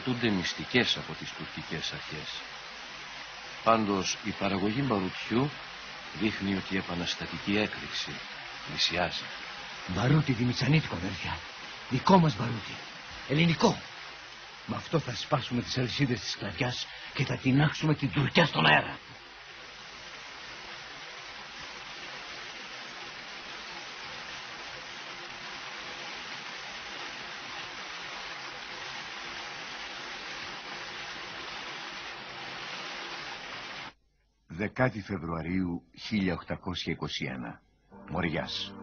κρατούνται μυστικές από τις τουρκικές αρχές. Πάντως η παραγωγή μπαρουτιού δείχνει ότι η επαναστατική έκρηξη πλησιάζει. Μπαρούτι δημητσανίτικο, αδέρφια. Δικό μας μπαρούτι. Ελληνικό. Με αυτό θα σπάσουμε τις αλυσίδες της σκλαβιάς και θα τεινάξουμε την Τουρκιά στον αέρα. Δεκάτη Φεβρουαρίου 1821. Μοριάς.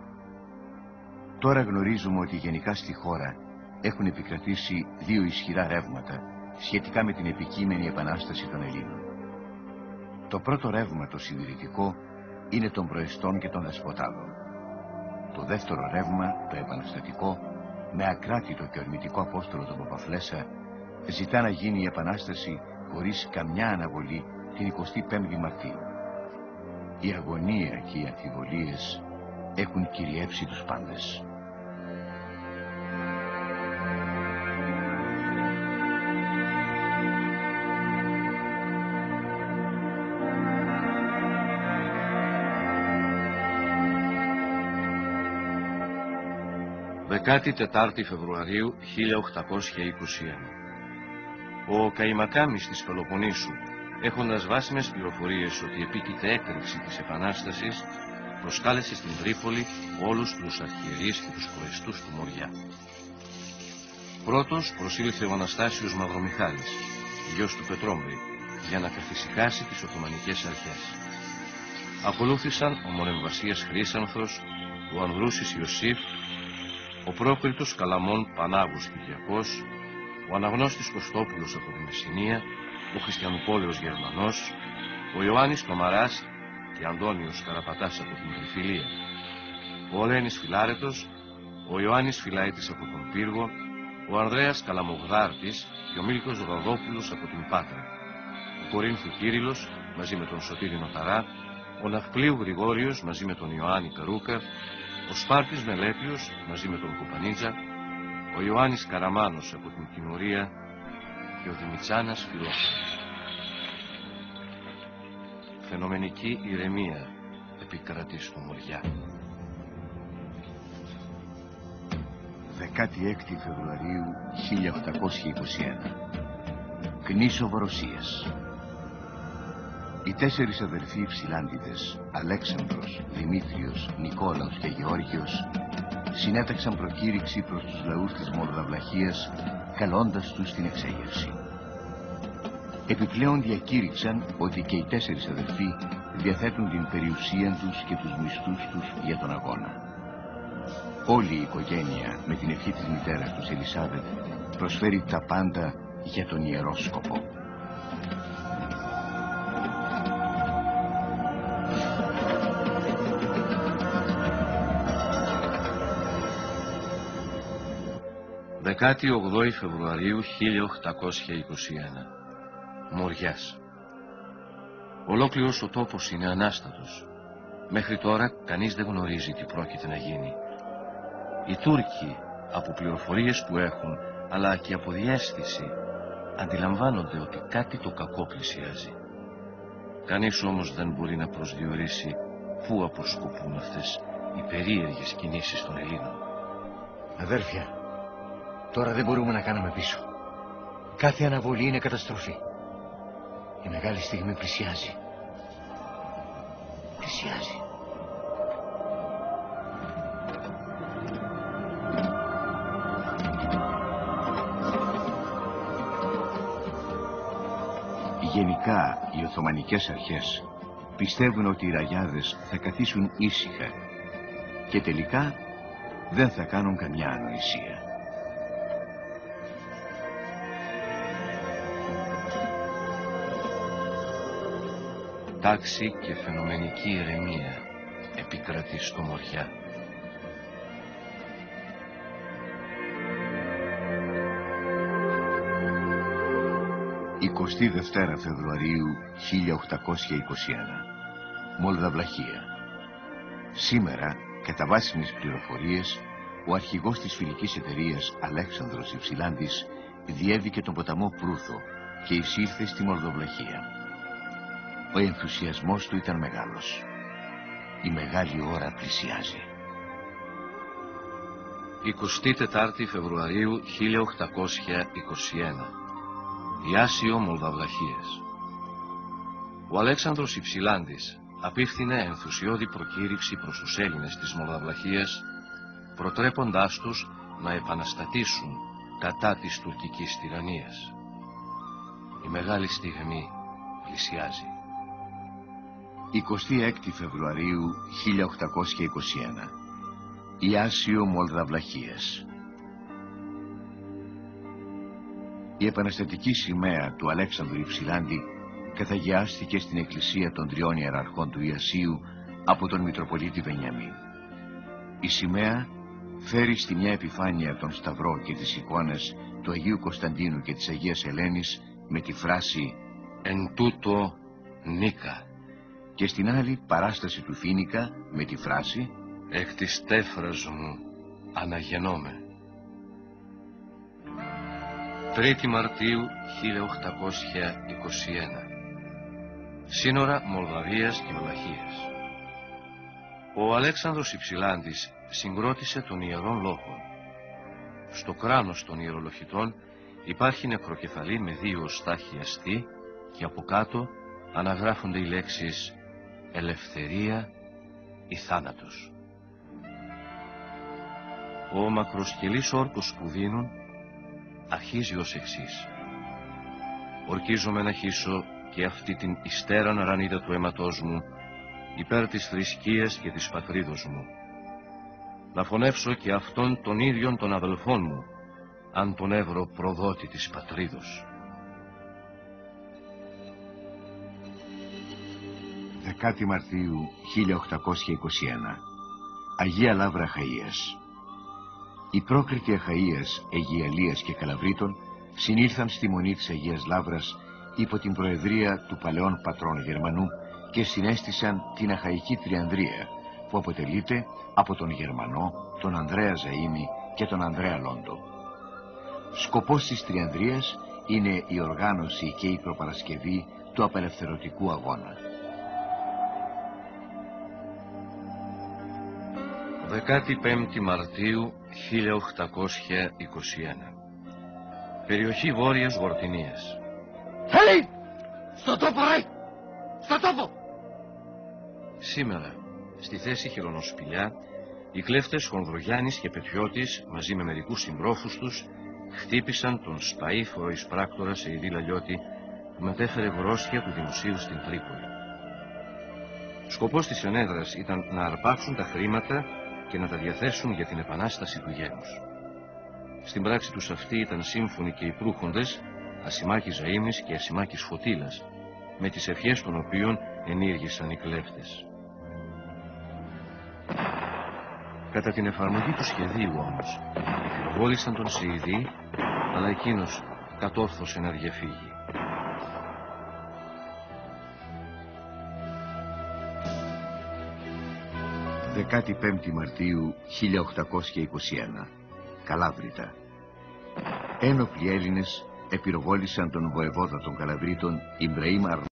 Τώρα γνωρίζουμε ότι γενικά στη χώρα έχουν επικρατήσει δύο ισχυρά ρεύματα σχετικά με την επικείμενη επανάσταση των Ελλήνων. Το πρώτο ρεύμα, το συντηρητικό, είναι των προεστών και των δεσποτάδων. Το δεύτερο ρεύμα, το επαναστατικό, με ακράτητο και ορμητικό απόστολο τον Παπαφλέσσα, ζητά να γίνει η επανάσταση χωρίς καμιά αναβολή την 25η Μαρτίου. Η αγωνία και οι αμφιβολίες έχουν κυριεύσει τους πάντες. Δεκάτη Τετάρτη Φεβρουαρίου 1821. Ο Καϊμακάμις της Πελοποννήσου, έχοντας βάσιμες πληροφορίες ότι επίκειται έκρηξη της Επανάστασης, προσκάλεσε στην Τρίπολη όλους τους αρχιερείς και τους προεστούς του Μοριά. Πρώτος προσήλθε ο Αναστάσιος Μαυρομιχάλης, γιος του Πετρόμπρη, για να καθησυχάσει τις Οθωμανικές αρχές. Ακολούθησαν ο Μονεμβασίας Χρύσανθος, ο Ανδρούσης Ιωσήφ, ο πρόκριτος Καλαμών Πανάγους Κυριακός, ο Αναγνώστης Κωστόπουλος από τη Μεσσηνία, ο Χριστιανουπόλεος Γερμανός, ο Ιωάννης Κομαράς και Αντώνιος Καραπατάς από την Τριφυλία, ο Ολένης Φιλάρετος, ο Ιωάννης Φιλαίτης από τον Πύργο, ο Ανδρέας Καλαμογδάρτης και ο Μίλκος Ροδόπουλος από την Πάτρα, ο Κορίνθου Κύριλλος μαζί με τον Σωτήρη Νοταρά, ο Ναυπλίου Γρηγόριος μαζί με τον Ιωάννη Περούκα, ο Σπάρτης Μελέτιος μαζί με τον Κουπανίτζα, ο Ιωάννης Καραμάνος από την Κοινουρία και ο Δημητσάνας Φιλόφωνος. Φαινομενική ηρεμία επικρατεί στο Μοριά. 16 Φεβρουαρίου 1821. Κνήσο Βορωσίας. Οι τέσσερις αδερφοί Υψηλάντιδες, Αλέξανδρος, Δημήτριος, Νικόλαος και Γεώργιος, συνέταξαν προκήρυξη προς τους λαούς της Μολδαβλαχίας, καλώντας τους στην εξέγερση. Επιπλέον διακήρυξαν ότι και οι τέσσερις αδερφοί διαθέτουν την περιουσία τους και τους μισθούς τους για τον αγώνα. Όλη η οικογένεια, με την ευχή της μητέρας τους Ελισάβετ, προσφέρει τα πάντα για τον ιερό σκοπό. Δεκάτη 8 Φεβρουαρίου 1821. Μοριάς. Ολόκληρος ο τόπος είναι ανάστατος. Μέχρι τώρα κανείς δεν γνωρίζει τι πρόκειται να γίνει. Οι Τούρκοι, από πληροφορίες που έχουν, αλλά και από διαίσθηση, αντιλαμβάνονται ότι κάτι το κακό πλησιάζει. Κανείς όμως δεν μπορεί να προσδιορίσει πού αποσκοπούν αυτές οι περίεργες κινήσεις των Ελλήνων. Αδέρφια, τώρα δεν μπορούμε να κάνουμε πίσω. Κάθε αναβολή είναι καταστροφή. Η μεγάλη στιγμή πλησιάζει. Πλησιάζει. Γενικά, οι Οθωμανικές αρχές πιστεύουν ότι οι ραγιάδες θα καθίσουν ήσυχα και τελικά δεν θα κάνουν καμιά ανοησία. Τάξη και φαινομενική ηρεμία επικρατεί στο Μοριά. «22 Φεβρουαρίου 1821. Μολδαβλαχία. Σήμερα, κατά βάσιμες πληροφορίες, ο αρχηγός της φιλικής εταιρείας Αλέξανδρος Υψηλάντης διέβηκε τον ποταμό Προύθο και εισήλθε στη Μολδοβλαχία. Ο ενθουσιασμός του ήταν μεγάλος. Η μεγάλη ώρα πλησιάζει. 24 Φεβρουαρίου 1821. Ιάσιο Μολδαβλαχίας. Ο Αλέξανδρος Υψηλάντης απίφθινε ενθουσιώδη προκήρυξη προς τους Έλληνες της Μολδαβλαχίας, προτρέποντάς τους να επαναστατήσουν κατά της τουρκικής τυραννίας. Η μεγάλη στιγμή πλησιάζει. 26 Φεβρουαρίου 1821. Ιάσιο Μολδαβλαχίας. Η επαναστατική σημαία του Αλέξανδρου Υψηλάντη καθαγιάστηκε στην εκκλησία των τριών ιεραρχών του Ιασίου από τον Μητροπολίτη Βενιαμίν. Η σημαία φέρει στη μια επιφάνεια τον σταυρό και τις εικόνες του Αγίου Κωνσταντίνου και της Αγίας Ελένης με τη φράση «Εν τούτο νίκα», και στην άλλη παράσταση του Φίνικα με τη φράση «Εκ της τέφρας μου αναγεννώμαι». 3η Μαρτίου 1821. Σύνορα Μολδαβίας και Βλαχίας. Ο Αλέξανδρος Υψηλάντης συγκρότησε των ιερών λόγων. Στο κράνος των ιερολοχητών υπάρχει νεκροκεφαλή με 2 στάχια αστή και από κάτω αναγράφονται οι λέξεις «Ελευθερία» ή «Θάνατος». Ο μακροσκελής όρκος που δίνουν αρχίζει ως εξής. «Ορκίζομαι να χύσω και αυτή την υστέραν αρανίδα του αίματός μου υπέρ της θρησκείας και της πατρίδος μου. Να φωνεύσω και αυτόν των ίδιων των αδελφών μου, αν τον εύρω προδότη της πατρίδος». 10 Μαρτίου 1821. Αγία Λαύρα Αχαΐας. Οι πρόκριτοι Αχαΐας, Αιγιαλίας και Καλαβρίτων συνήλθαν στη μονή της Αγίας Λαύρας υπό την προεδρία του παλαιών πατρών Γερμανού και συνέστησαν την Αχαϊκή Τριανδρία, που αποτελείται από τον Γερμανό, τον Ανδρέα Ζαΐμι και τον Ανδρέα Λόντο. Σκοπός της Τριανδρίας είναι η οργάνωση και η προπαρασκευή του απελευθερωτικού αγώνα. 15 Μαρτίου 1821. Περιοχή Βόρειας Γορτινίας. Έλει! Στο τόπο, ρε! Στο τόπο! Σήμερα, στη θέση Χειρονοσπηλιά, οι κλέφτες Χονδρογιάννης και Πετριώτης, μαζί με μερικούς συντρόφους τους, χτύπησαν τον σπαΐφορο εισπράκτορα Σεϊδή Λαλιώτη, που μετέφερε γρόσια του δημοσίου στην Τρίπολη. Σκοπός της ενέδρας ήταν να αρπάξουν τα χρήματα και να τα διαθέσουν για την επανάσταση του γένους. Στην πράξη τους αυτή ήταν σύμφωνοι και οι προύχοντες Ασημάκης Ζαΐμης και Ασημάκης Φωτήλας, με τις ευχές των οποίων ενήργησαν οι κλέφτες. Κατά την εφαρμογή του σχεδίου όμως, πυροβόλησαν τον Σεϊδή, αλλά εκείνος κατόρθωσε να διεφύγει. «15 Μαρτίου 1821. Καλάβρητα. Ένοπλοι Έλληνες επιροβόλησαν τον βοεβόδα των Καλαβρίτων Ιμπραήμ Αρναούτ